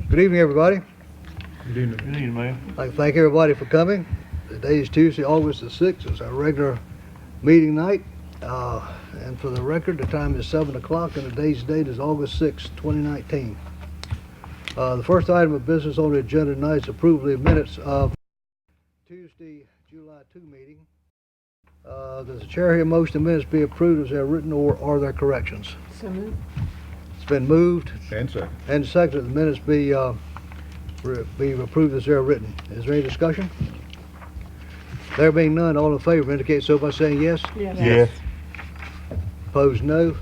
Good evening, everybody. Good evening. Good evening, man. I'd like to thank everybody for coming. Today is Tuesday, August the 6th. It's our regular meeting night. And for the record, the time is 7 o'clock and the day's date is August 6th, 2019. The first item of business on the agenda tonight is approval of minutes of Tuesday, July 2 meeting. Does the chair hear a motion the minutes be approved as they're written, or are there corrections? So moved. It's been moved And second. and seconded that the minutes be approved as they're written. Is there any discussion? There being none, all in favor indicate so by saying yes. Yes. Yes. Opposed, no.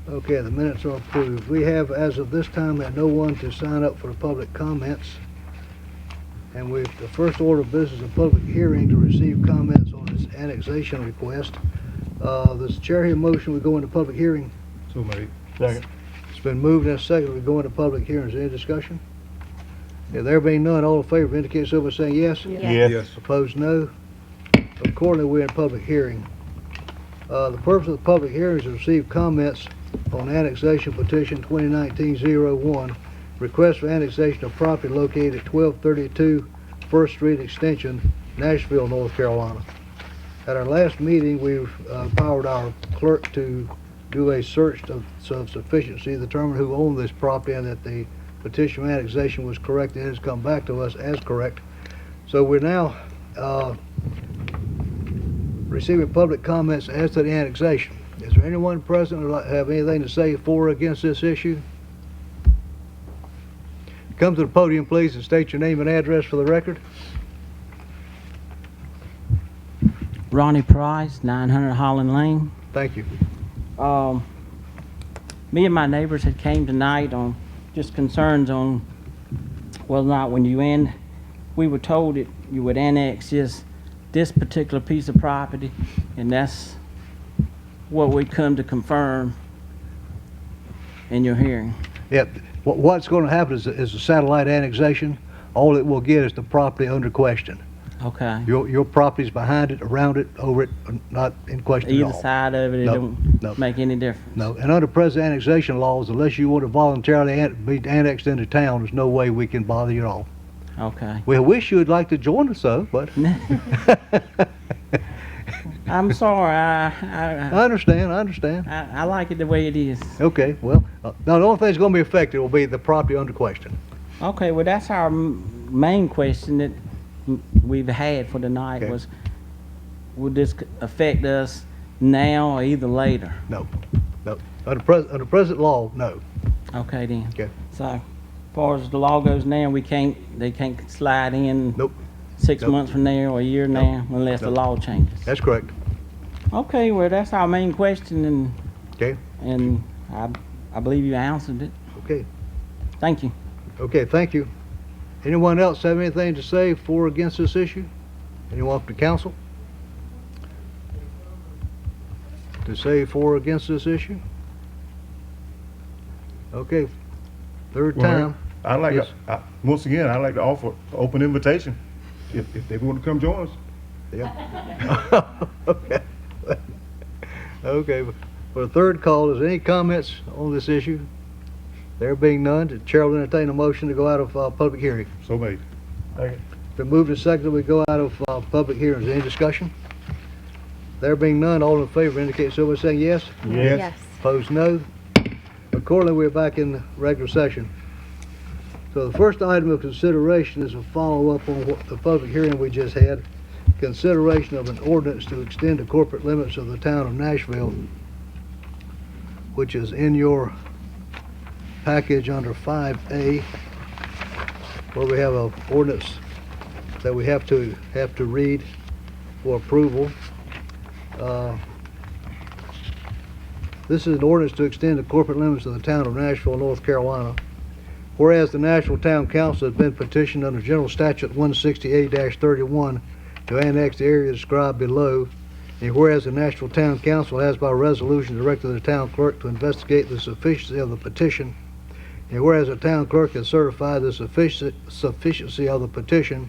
Okay, the minutes are approved. We have, as of this time, had no one to sign up for the public comments. And the first order of business is a public hearing to receive comments on this annexation request. Does the chair hear a motion we go into public hearing? So made. Second. It's been moved and seconded we go into public hearing. Is there any discussion? Yeah, there being none, all in favor indicate so by saying yes. Yes. Opposed, no. Accordingly, we're in public hearing. The purpose of the public hearing is to receive comments on annexation petition 2019-01, request for annexation of property located at 1232 First Street Extension, Nashville, North Carolina. At our last meeting, we empowered our clerk to do a search of sufficiency, determine who owned this property, and that the petition for annexation was correct and has come back to us as correct. So we're now receiving public comments as to the annexation. Is there anyone present who would have anything to say for or against this issue? Come to the podium, please, and state your name and address for the record. Ronnie Price, 900 Holland Lane. Thank you. Me and my neighbors had came tonight on just concerns on whether or not we were told that you would annex just this particular piece of property, and that's what we come to confirm in your hearing. Yep. What's going to happen is a satellite annexation. All it will get is the property under question. Okay. Your property's behind it, around it, over it, not in question at all. Either side of it, it No, don't no. make any difference. No, and under present annexation laws, unless you want to voluntarily be annexed into town, there's no way we can bother you at all. Okay. We wish you would like to join us, though, but I'm sorry. I understand. I like it the way it is. Okay, well, now the only thing that's going to be affected will be the property under question. Okay, well, that's our main question that we've had for tonight. Okay. Was, would this affect us now or either later? No. Under present law, no. Okay, then. Okay. So, as far as the law goes now, they can't slide in Nope. 6 Nope. months from now or a year Nope. now unless the Nope. law changes. That's correct. Okay, well, that's our main question, Okay. and I believe you answered it. Okay. Thank you. Okay, thank you. Anyone else have anything to say for or against this issue? Anyone from the council? To say for or against this issue? Okay, third time. I'd like, Yes. once again, I'd like to offer an open invitation if they want to come join us. Yeah. Okay. Okay, for the third call, is there any comments on this issue? There being none, the chair will entertain a motion to go out of public hearing. So made. Second. Been moved and seconded, we go out of public hearing. Is there any discussion? There being none, all in favor indicate so by saying yes. Yes. Opposed, no. Accordingly, we're back in regular session. So the first item of consideration is a follow-up on the public hearing we just had. Consideration of an ordinance to extend the corporate limits of the town of Nashville, which is in your package under 5A, where we have an ordinance that we have to read for approval. This is an ordinance to extend the corporate limits of the town of Nashville, North Carolina. Whereas the Nashville Town Council has been petitioned under General Statute 168-31 to annex the area described below, and whereas the Nashville Town Council has by resolution directed the town clerk to investigate the sufficiency of the petition, and whereas the town clerk has certified the sufficiency of the petition,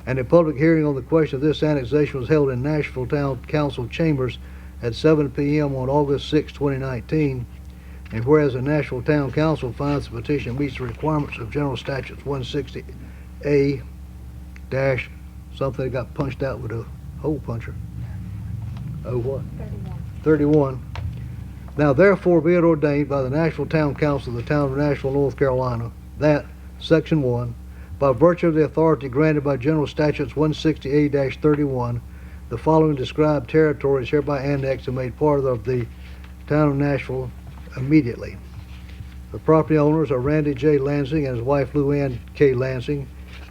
and a public hearing on the question of this annexation was held in Nashville Town Council chambers at 7 p.m. on August 6, 2019, And whereas the Nashville Town Council finds the petition meets the requirements of General Statutes 160A dash something that got punched out with a hole puncher. Oh, what? 31. Now therefore be it ordained by the Nashville Town Council of the Town of Nashville, North Carolina, that, Section 1, by virtue of the authority granted by General Statutes 160A-31, the following described territory is hereby annexed and made part of the Town of Nashville immediately. The property owners are Randy J. Lansing and his wife Lou Ann K. Lansing,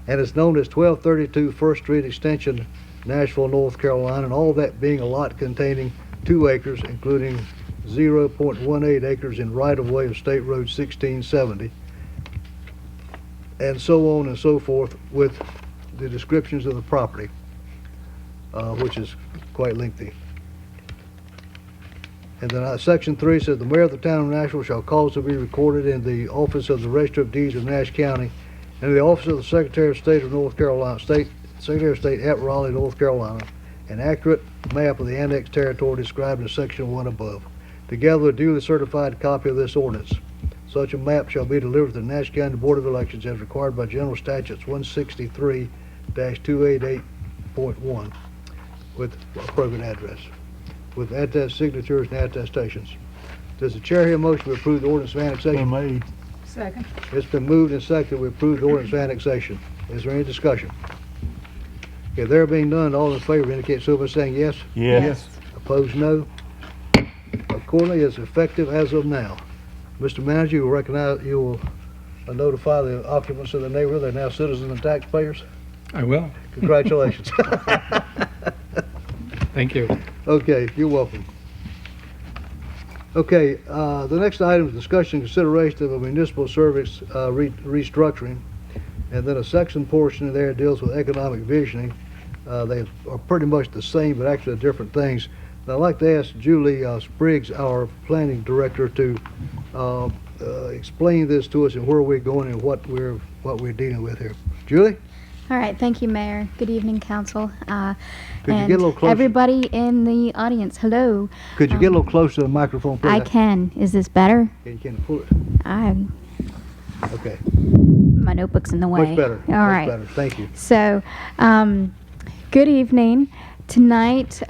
and is known as 1232 First Street Extension, Nashville, North Carolina, and all that being a lot containing 2 acres, including 0.18 acres in right-of-way of State Road 1670, and so on and so forth with the descriptions of the property, which is quite lengthy. And then Section 3 says, the mayor of the town of Nashville shall cause to be recorded in the office of the Register of Deeds of Nash County and in the office of the Secretary of State of North Carolina, Secretary of State at Raleigh, North Carolina, an accurate map of the annexed territory described in Section 1 above, together with a duly certified copy of this ordinance. Such a map shall be delivered to the Nash County Board of Elections as required by General Statutes 163-288.1 with appropriate address, with attest signatures and attestations. Does the chair hear a motion to approve the ordinance of So annexation? made. Second. It's been moved and seconded we approve the ordinance of annexation. Is there any discussion? Okay, there being none, all in favor indicate so by saying yes. Yes. Opposed, no. Accordingly, it's effective as of now. Mr. Manager, you will notify the occupants of the neighborhood, they're now citizens and taxpayers. I will. Congratulations. Thank you. Okay, you're welcome. Okay, the next item is discussion and consideration of a municipal service restructuring, and then a section portion there deals with economic visioning. They are pretty much the same, but actually different things. Now, I'd like to ask Julie Spriggs, our planning director, to explain this to us and where we're going and what we're dealing with here. Julie? All right, thank you, Mayor. Good evening, Council. Could you get a little closer? Everybody in the audience, hello. Could you get a little closer to the microphone, please? I can. Is this better? Can you pull it? Okay. My notebook's in the way. Much better. All Much right. better. Thank you. So, good evening. Tonight,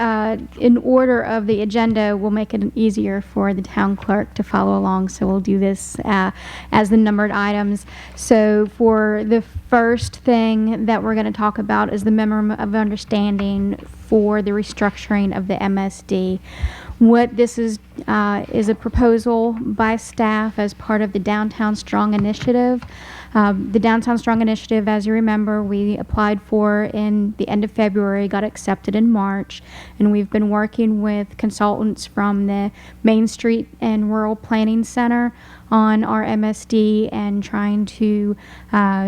in order of the agenda, we'll make it easier for the town clerk to follow along, so we'll do this as the numbered items. So for the first thing that we're going to talk about is the Memorandum of Understanding for the restructuring of the MSD. What this is a proposal by staff as part of the Downtown Strong Initiative. The Downtown Strong Initiative, as you remember, we applied for in the end of February, got accepted in March, and we've been working with consultants from the Main Street and Rural Planning Center on our MSD and trying to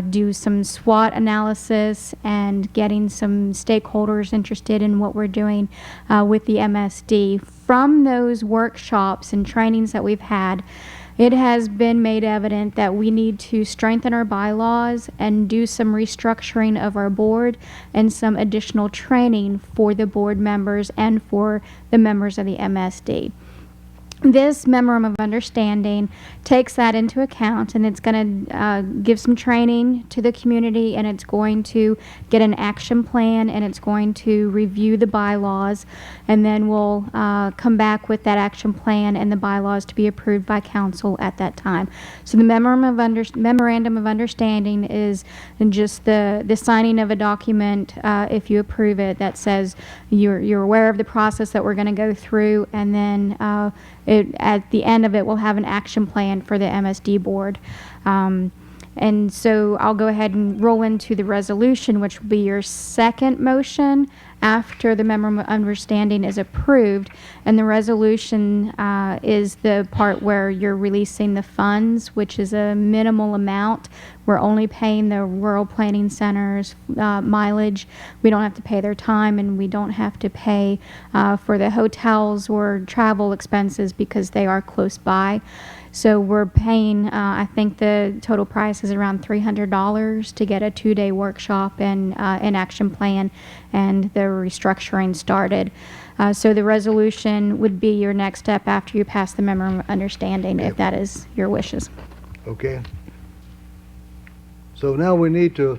do some SWOT analysis and getting some stakeholders interested in what we're doing with the MSD. From those workshops and trainings that we've had, it has been made evident that we need to strengthen our bylaws and do some restructuring of our board and some additional training for the board members and for the members of the MSD. This Memorandum of Understanding takes that into account, and it's going to give some training to the community, and it's going to get an action plan, and it's going to review the bylaws, and then we'll come back with that action plan and the bylaws to be approved by council at that time. So the Memorandum of Understanding is just the signing of a document, if you approve it, that says you're aware of the process that we're going to go through, and then at the end of it, we'll have an action plan for the MSD board. And so I'll go ahead and roll into the resolution, which will be your second motion after the Memorandum of Understanding is approved. And the resolution is the part where you're releasing the funds, which is a minimal amount. We're only paying the rural planning centers mileage. We don't have to pay their time, and we don't have to pay for the hotels or travel expenses because they are close by. So we're paying, I think the total price is around $300 to get a 2-day workshop and an action plan and the restructuring started. So the resolution would be your next step after you pass the memorandum of understanding, if that is your wishes. Okay. So now we need to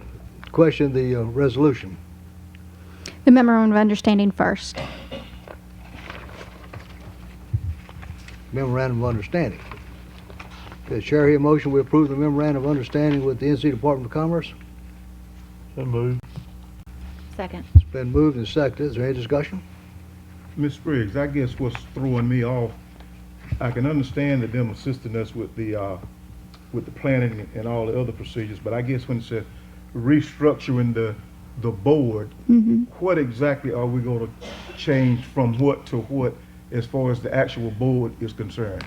question the resolution. The memorandum of understanding first. Memorandum of understanding. Okay, Chair, here a motion, we approve the memorandum of understanding with the NC Department of Commerce. So moved. Second. It's been moved and seconded. Is there any discussion? Ms. Spriggs, I guess what's throwing me off, I can understand that them assisting us with the planning and all the other procedures, but I guess when it said restructuring the board, what exactly are we gonna change from what to what as far as the actual board is concerned?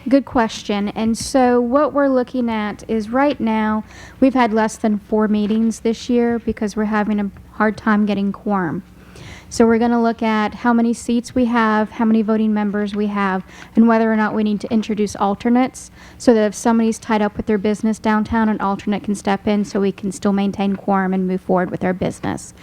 Good question. And so what we're looking at is right now, we've had less than 4 meetings this year because we're having a hard time getting quorum. So we're going to look at how many seats we have, how many voting members we have, and whether or not we need to introduce alternates so that if somebody's tied up with their business downtown, an alternate can step in so we can still maintain quorum and move forward with our business.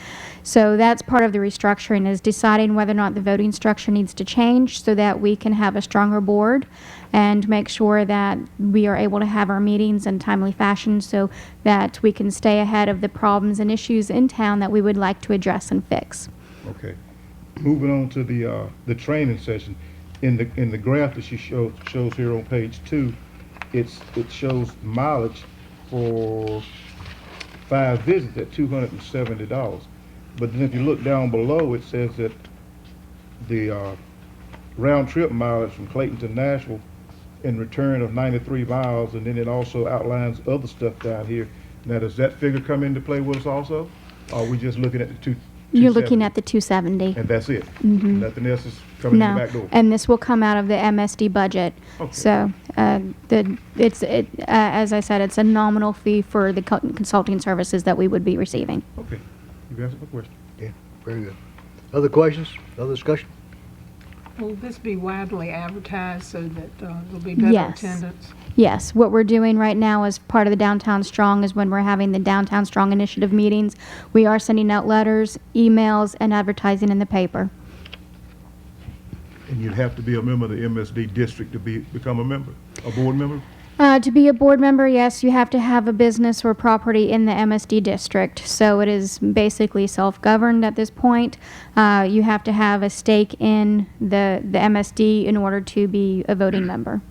So that's part of the restructuring, is deciding whether or not the voting structure needs to change so that we can have a stronger board and make sure that we are able to have our meetings in timely fashion so that we can stay ahead of the problems and issues in town that we would like to address and fix. Okay. Moving on to the training session. In the graph that she shows here on page 2, it shows mileage for 5 visits at $270. But then if you look down below, it says that the round trip mileage from Clayton to Nashville in return of 93 miles, and then it also outlines other stuff down here. Now, does that figure come into play with us also? Or are we just looking at the 270? You're looking at the 270. And that's it? Nothing else is coming in the back door? No, and this will come out of the MSD budget. Okay. So, as I said, it's a nominal fee for the consulting services that we would be receiving. Okay, you've answered my question. Yeah, very good. Other questions? Other discussion? Will this be widely advertised so that there'll be better Yes. attendance? Yes, what we're doing right now as part of the Downtown Strong is when we're having the Downtown Strong Initiative meetings, we are sending out letters, emails, and advertising in the paper. And you'd have to be a member of the MSD district to become a member, a board member? To be a board member, yes, you have to have a business or property in the MSD district. So it is basically self-governed at this point. You have to have a stake in the MSD in order to be a voting member.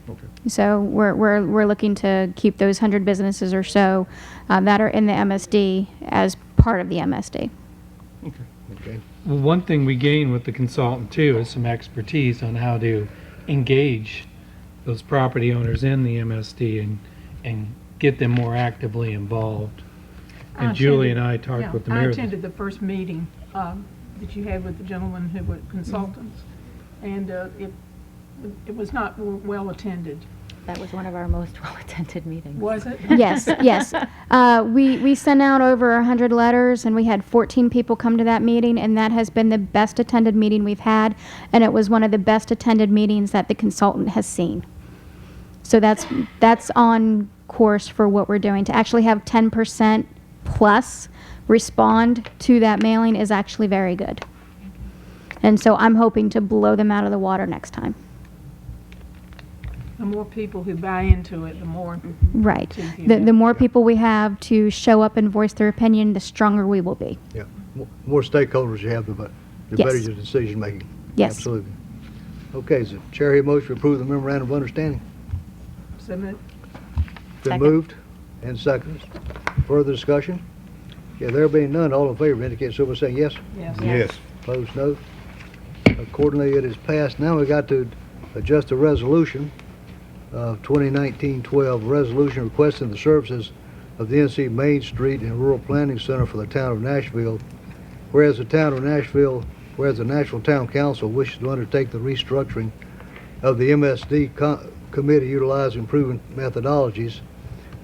Okay. So we're looking to keep those 100 businesses or so that are in the MSD as part of the MSD. Okay. Okay. Well, one thing we gain with the consultant too is some expertise on how to engage those property owners in the MSD and get them more actively involved. And Julie and I talked with the mayor. I attended the first meeting that you had with the gentlemen who were consultants, and it was not well attended. That was one of our most well-attended meetings. Was it? Yes, yes. We sent out over 100 letters, and we had 14 people come to that meeting, and that has been the best attended meeting we've had, and it was one of the best attended meetings that the consultant has seen. So that's on course for what we're doing. To actually have 10% plus respond to that mailing is actually very good. And so I'm hoping to blow them out of the water next time. The more people who buy into it, the more. Right. to you The get. more people we have to show up and voice their opinion, the stronger we will be. Yeah. More stakeholders you have, the better Yes. your decision making. Yes. Absolutely. Okay, so Chair, here motion to approve the memorandum of understanding. So moved. Been Second. moved and seconded. Further discussion? Yeah, there being none, all in favor indicate so by saying yes. Yes. Yes. Opposed, no. Accordingly, it is passed. Now we got to adjust the resolution of 2019-12, resolution requesting the services of the NC Main Street and Rural Planning Center for the town of Nashville. Whereas the Nashville Town Council wishes to undertake the restructuring of the MSD committee utilizing proven methodologies,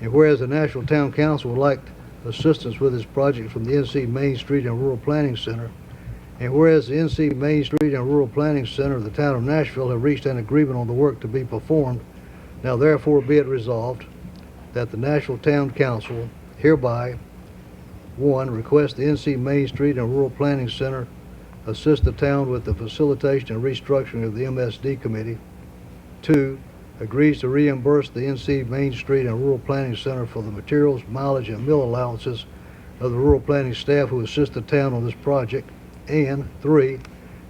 and whereas the Nashville Town Council would like assistance with this project from the NC Main Street and Rural Planning Center, and whereas the NC Main Street and Rural Planning Center of the town of Nashville have reached an agreement on the work to be performed, now therefore be it resolved that the Nashville Town Council hereby, 1, request the NC Main Street and Rural Planning Center assist the town with the facilitation and restructuring of the MSD committee. 2, agrees to reimburse the NC Main Street and Rural Planning Center for the materials, mileage, and meal allowances of the rural planning staff who assist the town on this project. And 3,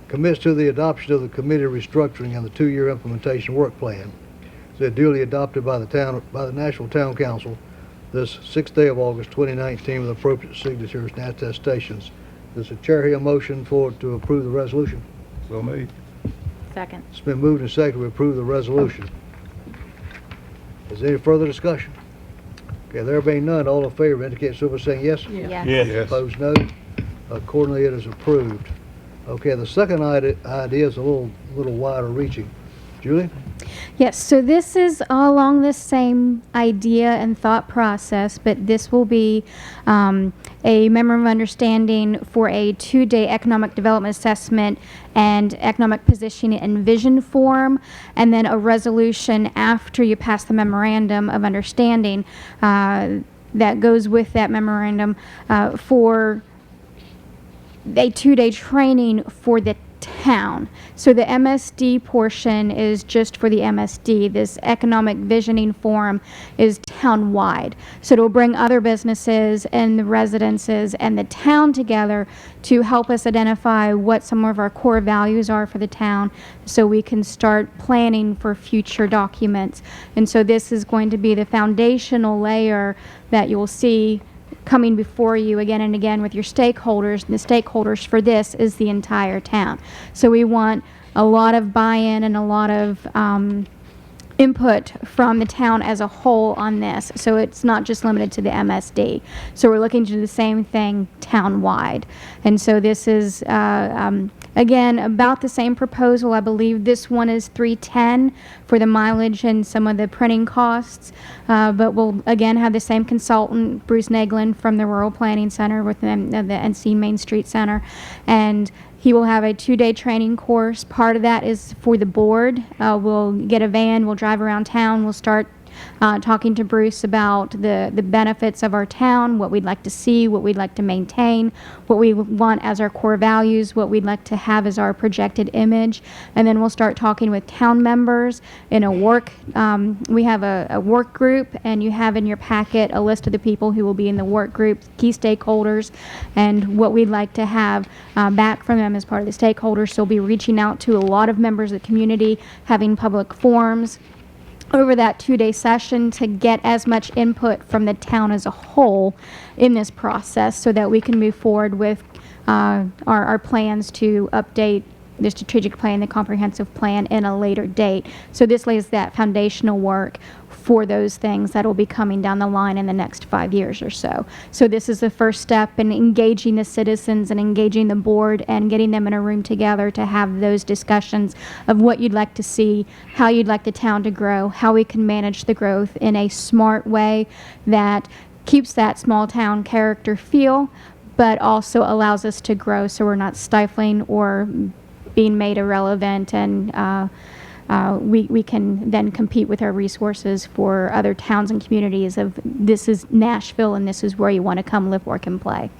commits to the adoption of the committee restructuring and the 2-year implementation work plan. So duly adopted by the Nashville Town Council this 6th day of August 2019 with appropriate signatures and attestations. Does the chair hear a motion to approve the resolution? So made. Second. It's been moved and seconded to approve the resolution. Is there any further discussion? Okay, there being none, all in favor indicate so by saying yes. Yes. Yes. Opposed, no. Accordingly, it is approved. Okay, the second idea is a little wider reaching. Julie? Yes, so this is along the same idea and thought process, but this will be a memorandum of understanding for a 2-day economic development assessment and economic positioning and vision forum, and then a resolution after you pass the memorandum of understanding that goes with that memorandum for a 2-day training for the town. So the MSD portion is just for the MSD. This economic visioning forum is town-wide. So it'll bring other businesses and the residences and the town together to help us identify what some of our core values are for the town so we can start planning for future documents. And so this is going to be the foundational layer that you'll see coming before you again and again with your stakeholders. And the stakeholders for this is the entire town. So we want a lot of buy-in and a lot of input from the town as a whole on this. So it's not just limited to the MSD. So we're looking to do the same thing town-wide. And so this is, again, about the same proposal. I believe this one is $310 for the mileage and some of the printing costs. But we'll, again, have the same consultant, Bruce Naglin, from the Rural Planning Center with the NC Main Street Center. And he will have a 2-day training course. Part of that is for the board. We'll get a van, we'll drive around town, we'll start talking to Bruce about the benefits of our town, what we'd like to see, what we'd like to maintain, what we want as our core values, what we'd like to have as our projected image. And then we'll start talking with town members in a work, we have a work group, and you have in your packet a list of the people who will be in the work group, key stakeholders, and what we'd like to have back from them as part of the stakeholders. So we'll be reaching out to a lot of members of the community, having public forums over that 2-day session to get as much input from the town as a whole in this process so that we can move forward with our plans to update the strategic plan, the comprehensive plan in a later date. So this lays that foundational work for those things that will be coming down the line in the next 5 years or so. So this is the first step in engaging the citizens and engaging the board and getting them in a room together to have those discussions of what you'd like to see, how you'd like the town to grow, how we can manage the growth in a smart way that keeps that small town character feel, but also allows us to grow so we're not stifling or being made irrelevant, and we can then compete with our resources for other towns and communities of this is Nashville and this is where you want to come live, work, and play.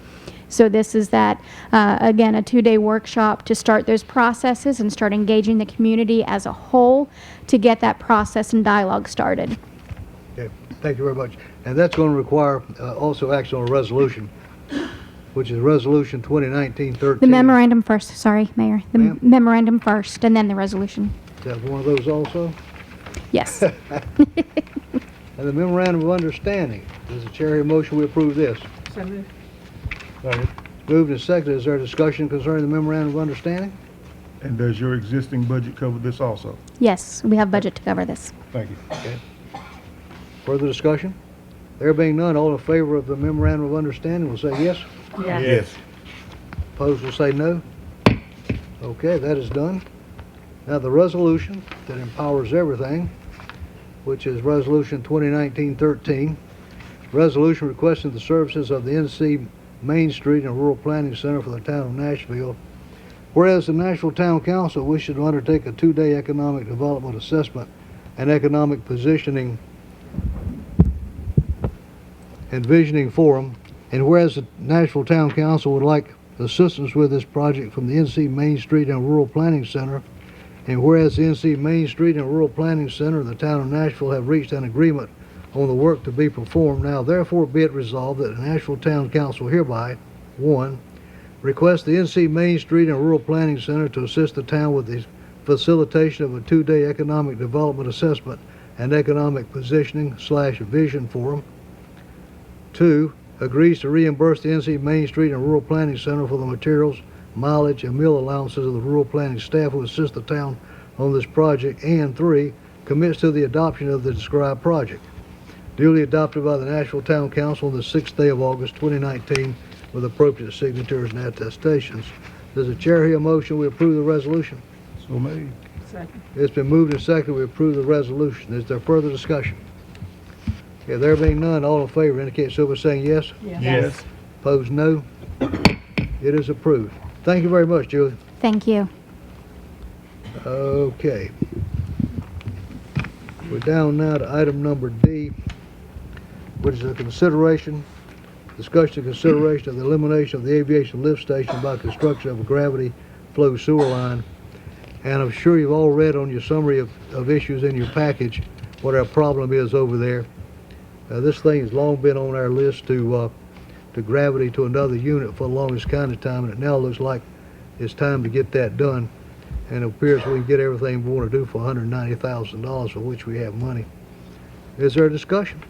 So this is that, again, a 2-day workshop to start those processes and start engaging the community as a whole to get that process and dialogue started. Okay, thank you very much. And that's going to require also action on a resolution, which is Resolution 2019-13. The memorandum first, sorry, Mayor. The Ma'am? memorandum first, and then the resolution. Is that one of those also? Yes. And the memorandum of understanding. Does the chair hear a motion we approve this? So moved. Moved and seconded. Is there discussion concerning the memorandum of understanding? And does your existing budget cover this also? Yes, we have budget to cover this. Thank you. Okay. Further discussion? There being none, all in favor of the memorandum of understanding will say yes. Yes. Opposed will say no. Okay, that is done. Now the resolution that empowers everything, which is Resolution 2019-13. Resolution requesting the services of the NC Main Street and Rural Planning Center for the town of Nashville. Whereas the Nashville Town Council wishes to undertake a 2-day economic development assessment and economic positioning and visioning forum, and whereas the Nashville Town Council would like assistance with this project from the NC Main Street and Rural Planning Center. And whereas the NC Main Street and Rural Planning Center and the town of Nashville have reached an agreement on the work to be performed, now therefore be it resolved that the Nashville Town Council hereby, 1, request the NC Main Street and Rural Planning Center to assist the town with the facilitation of a 2-day economic development assessment and economic positioning/vision forum. 2, agrees to reimburse the NC Main Street and Rural Planning Center for the materials, mileage, and meal allowances of the rural planning staff who assist the town on this project. And 3, commits to the adoption of the described project. Duly adopted by the Nashville Town Council on the 6th day of August 2019 with appropriate signatures and attestations. Does the chair hear a motion we approve the resolution? So made. Second. It's been moved and seconded we approve the resolution. Is there further discussion? Okay, there being none, all in favor indicate so by saying yes. Yes. Opposed, no. It is approved. Thank you very much, Julie. Thank you. Okay. We're down now to item number D, which is a discussion and consideration of the elimination of the aviation lift station by construction of a gravity flow sewer line. And I'm sure you've all read on your summary of issues in your package what our problem is over there. This thing has long been on our list to gravity to another unit for the longest kind of time, and it now looks like it's time to get that done. And it appears we can get everything we want to do for $190,000, for which we have money. Is there a discussion?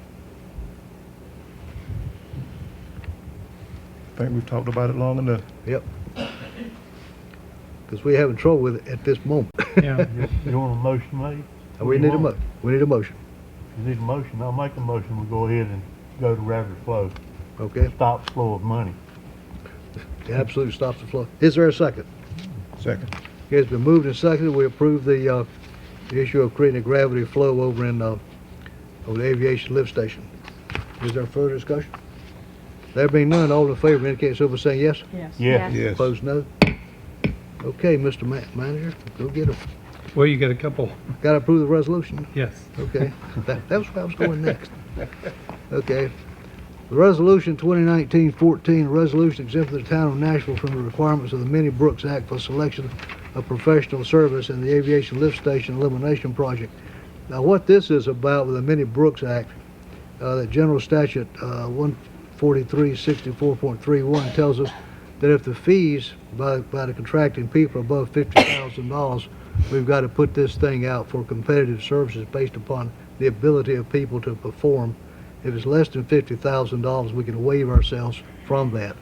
I think we've talked about it long enough. Yep. Because we're having trouble with it at this moment. Yeah. You want a motion made? We need a motion. We need a motion. You need a motion, I'll make a motion, we go ahead and go to gravity flow. Okay? Stop flow of money. It absolutely stops the flow. Is there a second? Second. Okay, it's been moved and seconded. We approve the issue of creating a gravity flow over in on the aviation lift station. Is there further discussion? There being none, all in favor indicate so by saying yes. Yes. Yes. Yes. Opposed, no. Okay, Mr. Manager, go get them. Well, you got a couple. Got to approve the resolution. Yes. Okay, that was where I was going next. Okay. The resolution 2019-14, a resolution exempting the town of Nashville from the requirements of the Minnie Brooks Act for selection of professional service in the aviation lift station elimination project. Now, what this is about with the Minnie Brooks Act, the General Statute 143-64.31 tells us that if the fees by the contracting people are above $50,000, we've got to put this thing out for competitive services based upon the ability of people to perform. If it's less than $50,000, we can waive ourselves from that.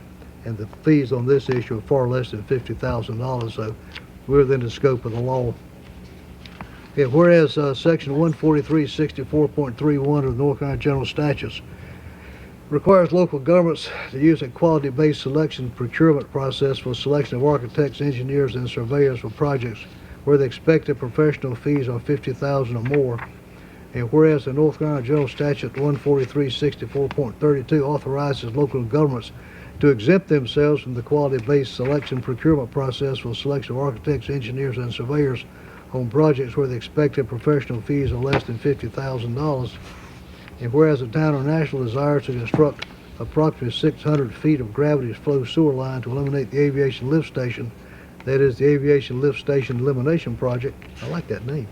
And the fees on this issue are far less than $50,000, so we're within the scope of the law. Okay, whereas Section 143-64.31 of the North Carolina General Statutes requires local governments to use a quality-based selection procurement process for selection of architects, engineers, and surveyors for projects where the expected professional fees are $50,000 or more. And whereas the North Carolina General Statute 143-64.32 authorizes local governments to exempt themselves from the quality-based selection procurement process for selection of architects, engineers, and surveyors on projects where the expected professional fees are less than $50,000. And whereas the town of Nashville desires to construct approximately 600 feet of gravity flow sewer line to eliminate the aviation lift station, that is the Aviation Lift Station Elimination Project. I like that name.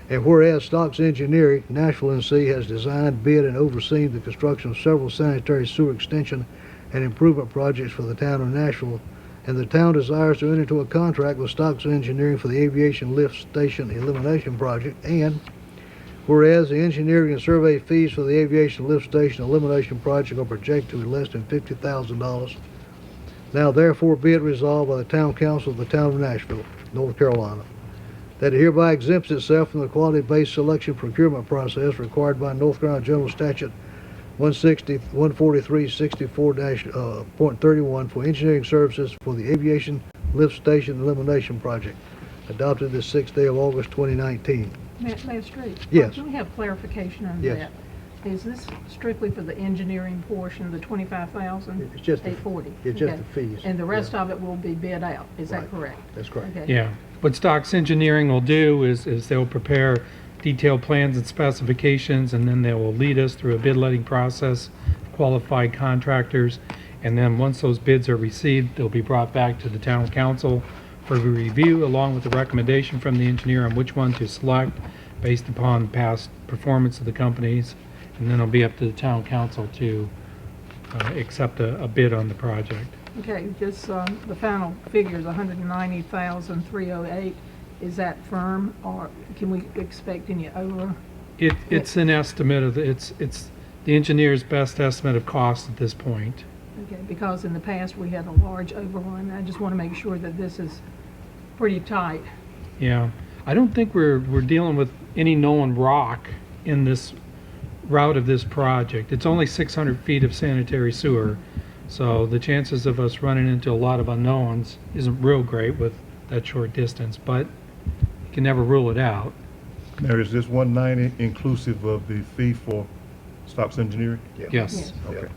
And whereas Stocks Engineering, Nashville, NC, has designed, bid, and overseen the construction of several sanitary sewer extension and improvement projects for the town of Nashville, and the town desires to enter into a contract with Stocks Engineering for the Aviation Lift Station Elimination Project, and whereas the engineering and survey fees for the Aviation Lift Station Elimination Project are projected to be less than $50,000, now therefore be it resolved by the Town Council of the town of Nashville, North Carolina, that it hereby exempts itself from the quality-based selection procurement process required by North Carolina General Statute 143-64.31 for engineering services for the Aviation Lift Station Elimination Project, adopted the 6th day of August 2019. Matt Street. Yes. Can we have clarification on Yes. that? Is this strictly for the engineering portion, the $25,000? It's just the- $840? it's just Okay. the fees. And the rest Yeah. of it will be bid out, is that Right. correct? That's correct. Okay. Yeah. What Stocks Engineering will do is they'll prepare detailed plans and specifications, and then they will lead us through a bid letting process, qualified contractors, And then once those bids are received, they'll be brought back to the town council for review, along with the recommendation from the engineer on which one to select based upon past performance of the companies. And then it'll be up to the town council to accept a bid on the project. Okay, just the final figure is 190,308. Is that firm, or can we expect any over? It's an estimate of, it's the engineer's best estimate of cost at this point. Okay, because in the past we had a large overrun. I just want to make sure that this is pretty tight. Yeah, I don't think we're dealing with any known rock in this route of this project. It's only 600 feet of sanitary sewer, so the chances of us running into a lot of unknowns isn't real great with that short distance, but you can never rule it out. Now, is this 190 inclusive of the fee for Stocks Engineering? Yes. Yes. Okay.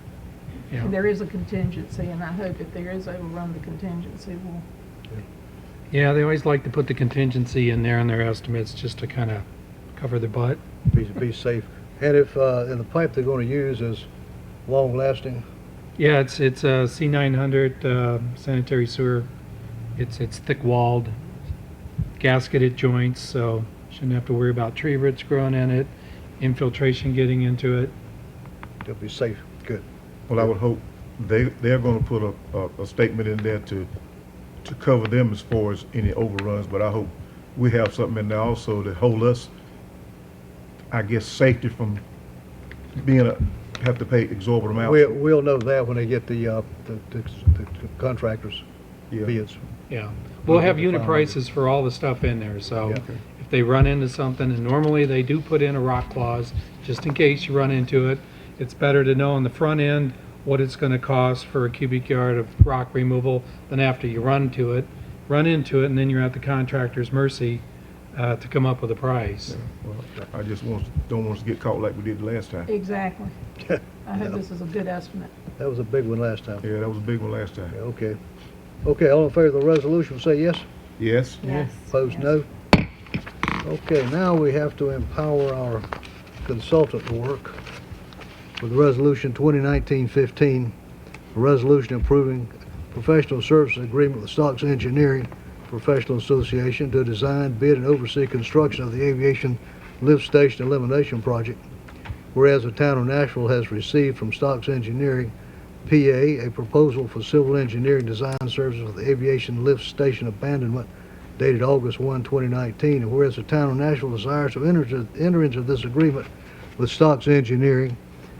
Yeah. And there is a contingency, and I hope if there is overrun, the contingency will. Yeah, they always like to put the contingency in there in their estimates just to kind of cover their butt. Be safe. And if, and the pipe they're gonna use is long-lasting, Yeah, it's a C900 sanitary sewer. It's thick walled, gasketed joints, so shouldn't have to worry about tree roots growing in it, infiltration getting into it. it'll be safe, good. Well, I would hope they're gonna put a statement in there to cover them as far as any overruns, but I hope we have something in there also to hold us, I guess, safety from have to pay exorbitant amounts. We'll know that when they get the contractors' Yeah. bids. Yeah, we'll have unit Fine. prices for all the stuff in there, so Yeah. if they run into something, and normally they do put in a rock clause, just in case you run into it, it's better to know on the front end what it's gonna cost for a cubic yard of rock removal than after you run into it, and then you're at the contractor's mercy to come up with a price. Well, I just don't want us to get caught like we did the last time. Exactly. I hope this is a good estimate. That was a big one last time. Yeah, that was a big one last time. Yeah, okay. Okay, all in favor of the resolution, say yes. Yes? Yes. Opposed, no. Okay, now we have to empower our consultant to work with Resolution 2019-15, a resolution approving professional services agreement with Stocks Engineering Professional Association to design, bid, and oversee construction of the aviation lift station elimination project. Whereas the town of Nashville has received from Stocks Engineering, PA, a proposal for civil engineering design services for the aviation lift station abandonment dated August 1, 2019. And whereas the town of Nashville desires to enter into this agreement with Stocks Engineering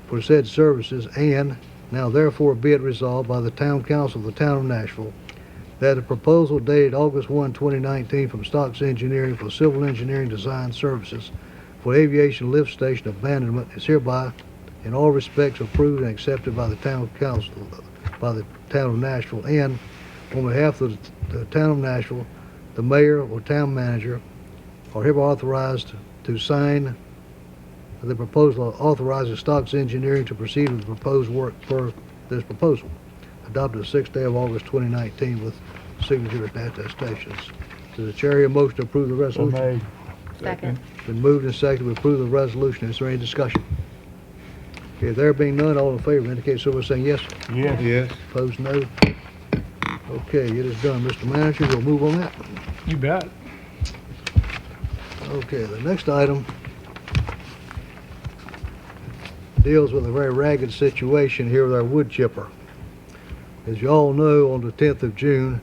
for said services, and now therefore be it resolved by the town council of the town of Nashville that a proposal dated August 1, 2019 from Stocks Engineering for civil engineering design services for aviation lift station abandonment is hereby in all respects approved and accepted by the town council, by the town of Nashville, and on behalf of the town of Nashville, the mayor or town manager are hereby authorized to sign the proposal authorizing Stocks Engineering to proceed with the proposed work per this proposal, adopted the 6th day of August 2019 with signature attestations. Does the chair hear a motion to approve the So resolution? made. Second. Been moved and seconded to approve the resolution. Is there any discussion? Okay, there being none, all in favor indicate so by saying yes. Yes. Yes. Opposed, no. Okay, it is done. Mr. Manager, we'll move on that. You bet. Okay, the next item deals with a very ragged situation here with our wood chipper. As you all know, on the 10th of June,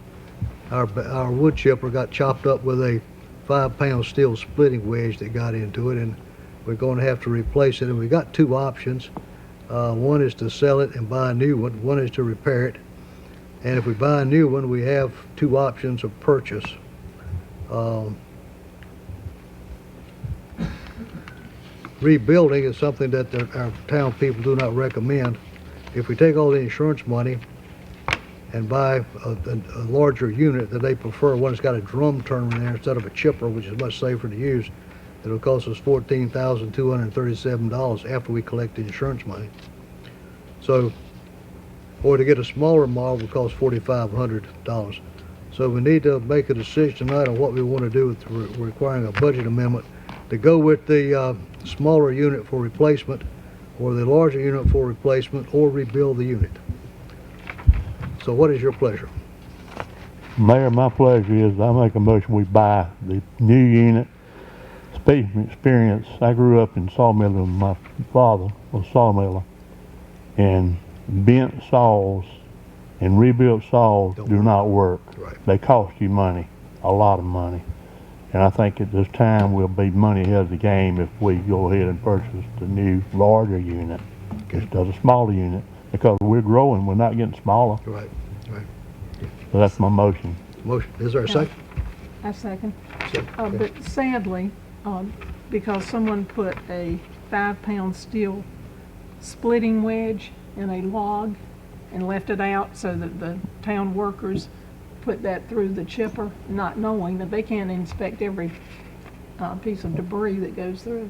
our wood chipper got chopped up with a 5-pound steel splitting wedge that got into it, and we're going to have to replace it. And we got two options. One is to sell it and buy a new one. One is to repair it. And if we buy a new one, we have two options of purchase. Rebuilding is something that our town people do not recommend. If we take all the insurance money and buy a larger unit that they prefer, one that's got a drum turner in there instead of a chipper, which is much safer to use, it'll cost us $14,237 after we collect the insurance money. So, or to get a smaller model will cost $4,500. So we need to make a decision tonight on what we want to do with requiring a budget amendment to go with the smaller unit for replacement, or the larger unit for replacement, or rebuild the unit. So what is your pleasure? Mayor, my pleasure is I make a motion we buy the new unit. Speaking from experience, I grew up in sawmilling. My father was a sawmiller. And bent saws and rebuilt saws Don't do work. not work. Right. They cost you money, a lot of money. And I think at this time we'll be money ahead of the game if we go ahead and purchase the new larger unit instead of the smaller unit. Because we're growing, we're not getting smaller. Right. So that's my motion. Motion, is there a second? I second. Okay. But sadly, because someone put a 5-pound steel splitting wedge in a log and left it out so that the town workers put that through the chipper, not knowing that they can't inspect every piece of debris that goes through.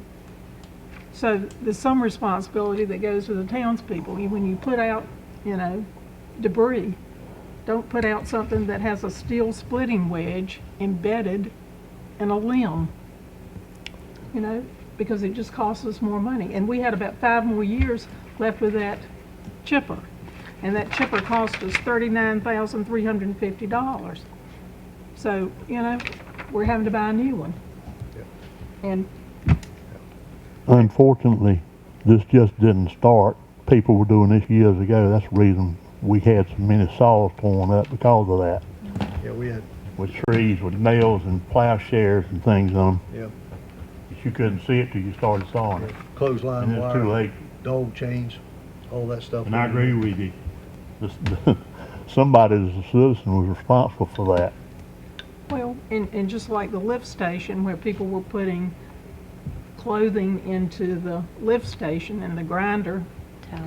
So there's some responsibility that goes to the townspeople. When you put out, debris, don't put out something that has a steel splitting wedge embedded in a limb, because it just costs us more money. And we had about 5 more years left with that chipper. And that chipper cost us $39,350. So, we're having to buy a new one. And Unfortunately, this just didn't start. People were doing this years ago. That's the reason we had so many saws torn up because of that. Yeah, we had, With trees, with nails and plowshares and things on them. yeah, You couldn't see it till you started sawing it. clothesline And it's too wire, late. dog chains, all that stuff. And I agree with you. Somebody as a citizen was responsible for that. Well, and just like the lift station where people were putting clothing into the lift station and the grinder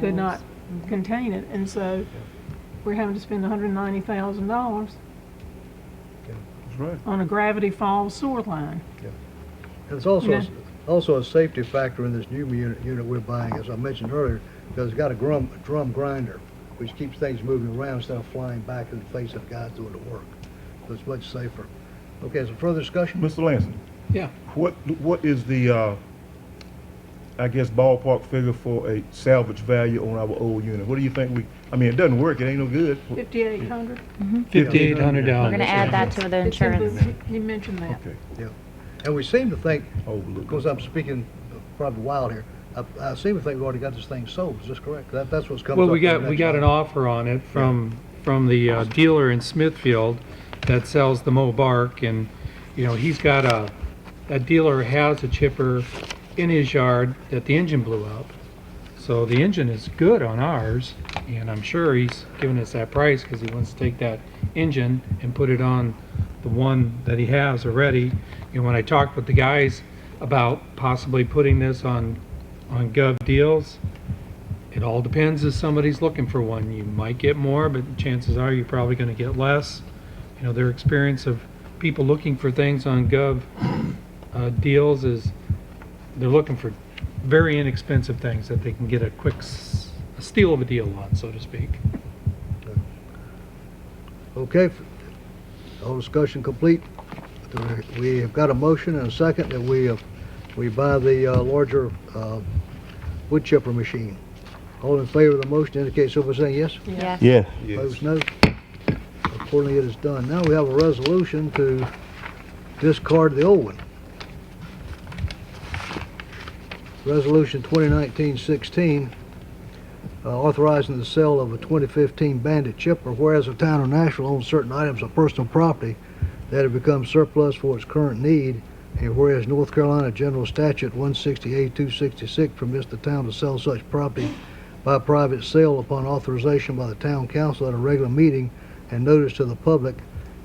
could not contain it, and so we're having to spend $190,000 That's right. on a gravity falls sewer line. And it's also, Yeah. also a safety factor in this new unit we're buying, as I mentioned earlier, because it's got a drum grinder, which keeps things moving around instead of flying back in the face of the guys doing the work. So it's much safer. Okay, is there further discussion? Mr. Lansing, Yeah. what is the, I guess ballpark figure for a salvage value on our old unit? What do you think it doesn't work, it ain't no good. $5,800. $5,800. We're gonna add that to the It's in insurance. He mentioned that. Okay. Yeah. And we seem to think, Oh, look. because I'm speaking probably wild here, I seem to think we already got this thing sold. Is this correct? That's what's coming up. Well, we in the got next an line. offer on it from the dealer in Smithfield that sells the Mobark, and he's got that dealer has a chipper in his yard that the engine blew up. So the engine is good on ours, and I'm sure he's giving us that price because he wants to take that engine and put it on the one that he has already. And when I talked with the guys about possibly putting this on Gov Deals, it all depends if somebody's looking for one. You might get more, but chances are you're probably going to get less. Their experience of people looking for things on Gov Deals is they're looking for very inexpensive things that they can get a steal of a deal on, so to speak. Okay, all discussion complete. We have got a motion and a second that we buy the larger wood chipper machine. All in favor of the motion indicate so by saying yes. Yes. Yes. Opposed, no. Accordingly, it is done. Now we have a resolution to discard the old one. Resolution 2019-16, authorizing the sale of a 2015 Bandit chipper, whereas the town of Nashville owns certain items of personal property that have become surplus for its current need, and whereas North Carolina General Statute 160A-266 permits the town to sell such property by private sale upon authorization by the town council at a regular meeting and notice to the public,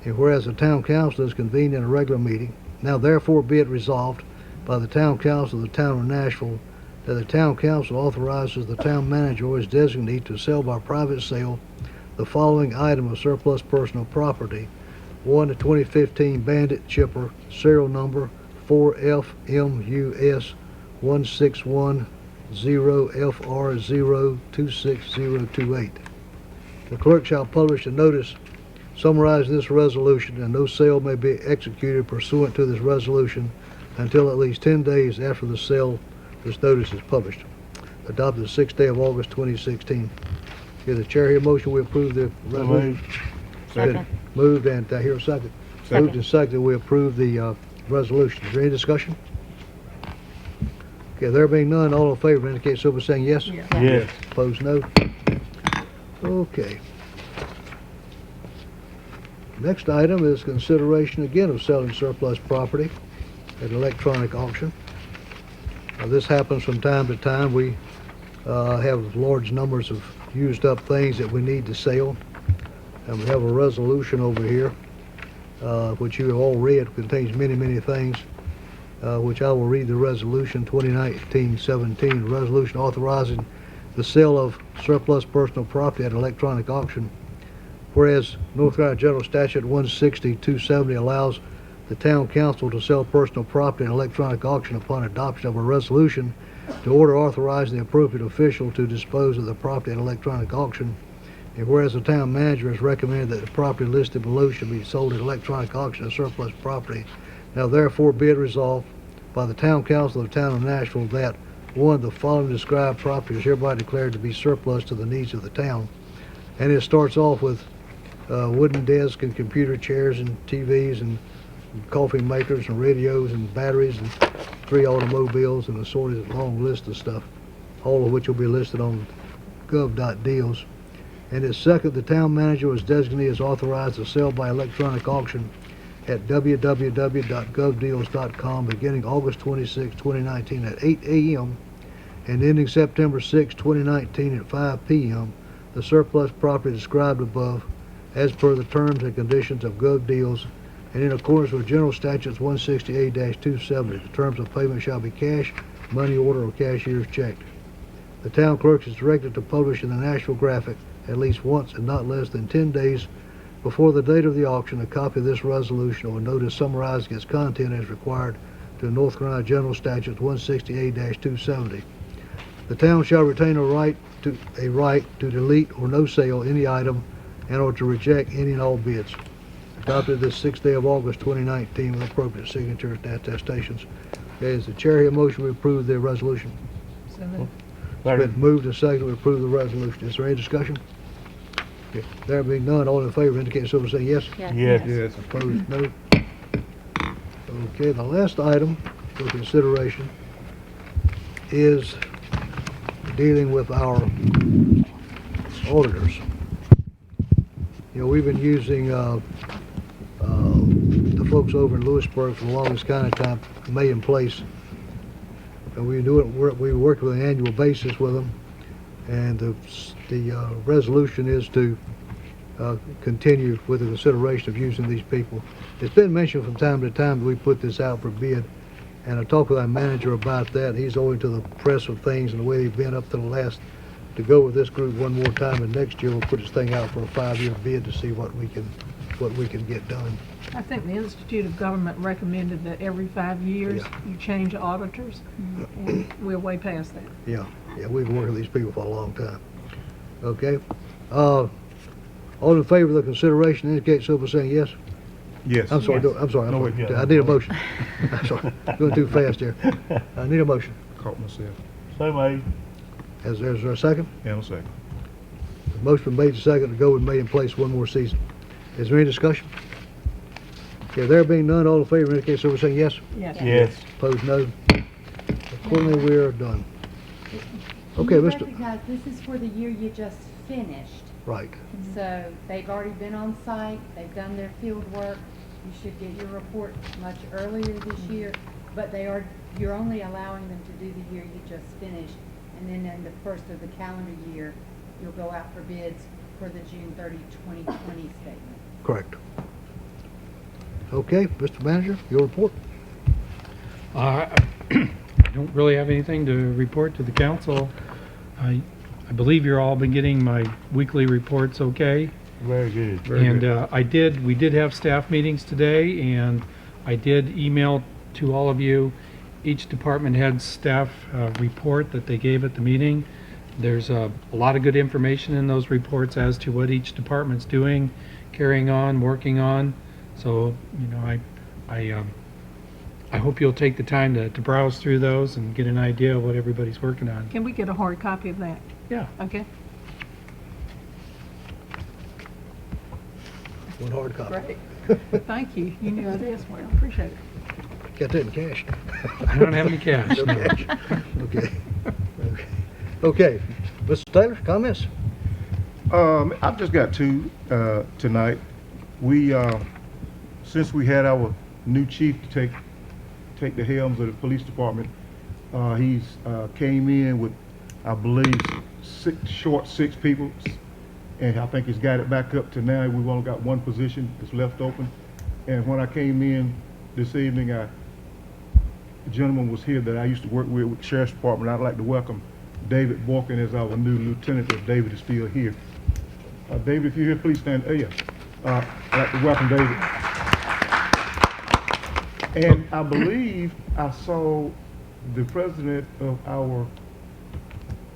and whereas the town council is convened in a regular meeting, now therefore be it resolved by the town council of the town of Nashville that the town council authorizes the town manager or his designee to sell by private sale the following item of surplus personal property. 1, the 2015 Bandit chipper, serial number 4FMUS 1610FR026028. The clerk shall publish a notice summarizing this resolution, and no sale may be executed pursuant to this resolution until at least 10 days after the sale this notice is published. Adopted the 6th day of August 2016. Is the chair here motion we approve the resolution? Second. Moved, and I hear a second. Second. Moved and seconded, we approve the resolution. Is there any discussion? Okay, there being none, all in favor indicate so by saying yes. Yeah. Yes. Opposed, no. Okay. Next item is consideration again of selling surplus property at electronic auction. This happens from time to time. We have large numbers of used up things that we need to sell. And we have a resolution over here, which you have all read, contains many, many things, which I will read the resolution 2019-17, resolution authorizing the sale of surplus personal property at electronic auction. Whereas North Carolina General Statute 160-270 allows the town council to sell personal property in electronic auction upon adoption of a resolution to order authorizing the appropriate official to dispose of the property at electronic auction. And whereas the town manager has recommended that the property listed below should be sold at electronic auction as surplus property, now therefore be it resolved by the town council of the town of Nashville that, one, the following described property is hereby declared to be surplus to the needs of the town. And it starts off with wooden desks and computer chairs and TVs and coffee makers and radios and batteries and 3 automobiles and a sort of long list of stuff, all of which will be listed on gov.deals. And its second, the town manager was designated as authorized to sell by electronic auction at www.govdeals.com beginning August 26, 2019 at 8 a.m. and ending September 6, 2019 at 5 p.m. The surplus property described above as per the terms and conditions of GovDeals and in accordance with General Statutes 168-270. The terms of payment shall be cash, money order, or cashier's check. The town clerk is directed to publish in the Nashville Graphic at least once and not less than 10 days before the date of the auction a copy of this resolution or a notice summarizing its content as required to North Carolina General Statutes 168-270. The town shall retain a right to delete or no sale any item and or to reject any and all bids. Adopted this 6th day of August 2019 with appropriate signatures and attestations. Okay, is the chair here motion we approve the resolution? So moved. It's been moved and seconded we approve the resolution. Is there any discussion? Okay, there being none, all in favor indicate so by saying yes. Yes. Yes. Opposed, no. Okay, the last item for consideration is dealing with our auditors. You know, we've been using the folks over in Lewisburg for the longest kind of time, May in place. And we work with an annual basis with them, and the resolution is to continue with the consideration of using these people. It's been mentioned from time to time that we put this out for bid, and I talked with our manager about that. He's owing to the press of things and the way they've been up to the last to go with this group one more time, and next year we'll put this thing out for a 5-year bid to see what we can get done. I think the Institute of Government recommended that every 5 years Yeah. you change auditors, and we're way past that. Yeah, we've been working with these people for a long time. Okay, all in favor of the consideration indicate so by saying yes. Yes. I'm sorry, No, wait, yeah. I need a motion. I'm sorry, going too fast here. I need a motion. Caught myself. So made. Is there a second? And a second. Motion been made to second to go with May in place one more season. Is there any discussion? Okay, there being none, all in favor indicate so by saying yes. Yes. Yes. Opposed, no. Accordingly, we are done. Okay, You Mr. recognize this is for the year you just finished, Right. so they've already been on site, they've done their field work. You should get your report much earlier this year, but you're only allowing them to do the year you just finished. And then in the first of the calendar year, you'll go out for bids for the June 30, 2020 statement. Correct. Okay, Mr. Manager, your report. I don't really have anything to report to the council. I believe you're all been getting my weekly reports okay. Very good. Very And good. we did have staff meetings today, and I did email to all of you each department head's staff report that they gave at the meeting. There's a lot of good information in those reports as to what each department's doing, carrying on, working on. So, you know, I hope you'll take the time to browse through those and get an idea of what everybody's working on. Can we get a hard copy of that? Yeah. Okay. one hard copy. Great. Thank you. You knew I'd ask for it. I appreciate it. Got that in cash? I don't have any cash, No no. cash. Okay. Okay. Okay. Mr. Taylor, comments? I've just got two tonight. We since we had our new chief to take the helms of the police department, he's came in with, I believe, six people, and I think he's got it back up to now. We've only got one position that's left open. And when I came in this evening, the gentleman was here that I used to work with the Sheriff's Department. I'd like to welcome David Borkin as our new lieutenant, if David is still here. David, if you're here, please stand. Oh, yeah. I'd like to welcome David. And I believe I saw the president of our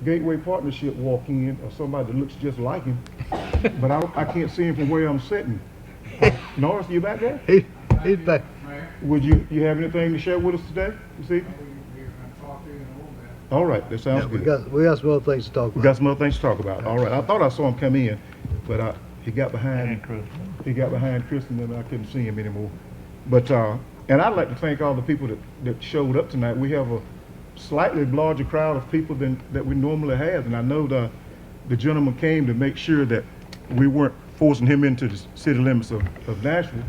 Gateway Partnership walk in, or somebody that looks just like him, but I can't see him from where I'm sitting. Norris, you back there? He's back. Would you have anything to share with us today, this evening? All right, that sounds Yeah, good. we got some other things to talk We about. got some other things to talk about. All right, I thought I saw him come in, but he got behind Kristen and I couldn't see him anymore. But and I'd like to thank all the people that showed up tonight. We have a slightly larger crowd of people that we normally have, and I know the gentleman came to make sure that we weren't forcing him into the city limits of Nashville.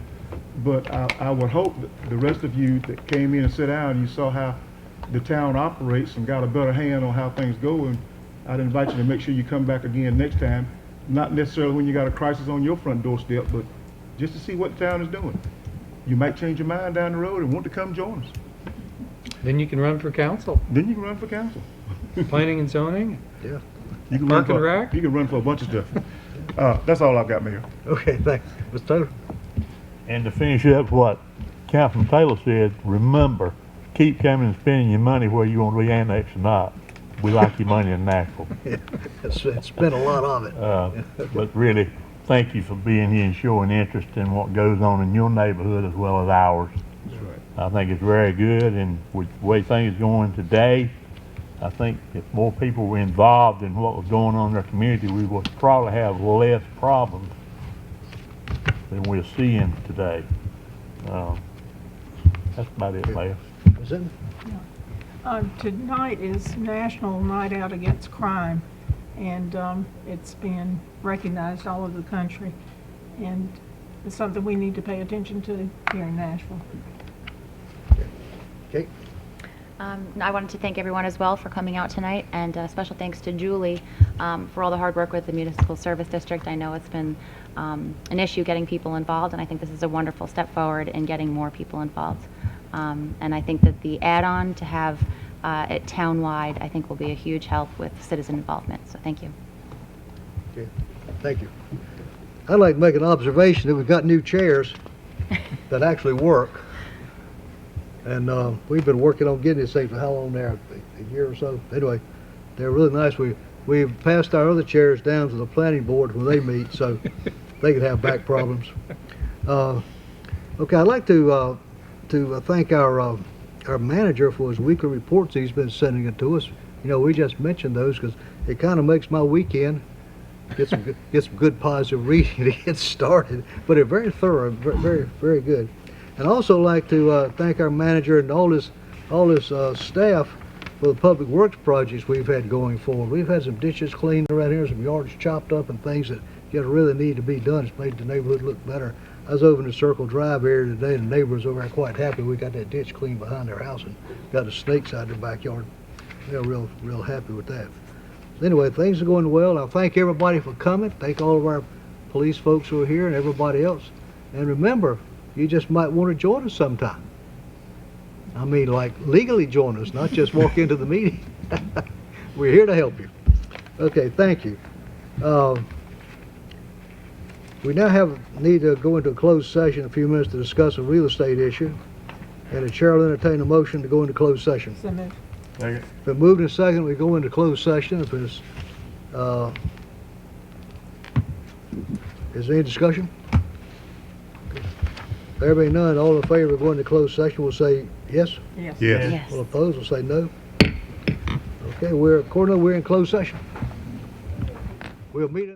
But I would hope that the rest of you that came in and sat down, you saw how the town operates and got a better hand on how things go. And I'd invite you to make sure you come back again next time, not necessarily when you got a crisis on your front doorstep, but just to see what the town is doing. You might change your mind down the road and want to come join us. Then you can run for council, Then you can run for council. planning and zoning. Yeah. You can Park run and for, rec? You can run for a bunch of stuff. That's all I've got, Mayor. Okay, thanks. Mr. Taylor? And to finish up what Councilman Taylor said, remember, keep coming and spending your money where you want to be annexed or not. We like your money in Nashville. It's spent a lot of it. But really, thank you for being here and showing interest in what goes on in your neighborhood as well as ours. That's right. I think it's very good, and with the way things are going today, I think if more people were involved in what was going on in their community, we would probably have less problems than we're seeing today. That's about it, Mayor. Is it? Tonight is National Night Out Against Crime, and it's been recognized all over the country, and it's something we need to pay attention to here in Nashville. Okay. I wanted to thank everyone as well for coming out tonight, and special thanks to Julie for all the hard work with the Municipal Service District. I know it's been an issue getting people involved, and I think this is a wonderful step forward in getting more people involved. And I think that the add-on to have it town-wide, I think will be a huge help with citizen involvement. So thank you. Okay. Thank you. I'd like to make an observation that we've got new chairs that actually work. And we've been working on getting this thing for how long now? A year or so? Anyway, they're really nice. We've passed our other chairs down to the planning board when they meet, so they could have back problems. Okay, I'd like to thank our manager for his weekly reports he's been sending it to us. You know, we just mentioned those because it kind of makes my weekend. Get some good positive reading to get started. But they're very thorough, very, very good. And also like to thank our manager and all his staff for the public works projects we've had going forward. We've had some ditches cleaned around here, some yards chopped up, and things that just really need to be done. It's made the neighborhood look better. I was over in the Circle Drive area today, and the neighbors over there quite happy. We got that ditch cleaned behind their house and got the snakes out of their backyard. They're real happy with that. Anyway, things are going well. I thank everybody for coming. Thank all of our police folks who are here and everybody else. And remember, you just might want to join us sometime. I mean, like legally join us, not just walk into the meeting. We're here to help you. Okay, thank you. We now need to go into a closed session in a few minutes to discuss a real estate issue. And the chair will entertain a motion to go into closed session. So moved. Second. If it moved in a second, we go into closed session. If it's, is there any discussion? There being none, all in favor of going to closed session will say yes. Yes. Yes. Yes. All opposed will say no. Okay, accordingly, we're in closed session. We'll meet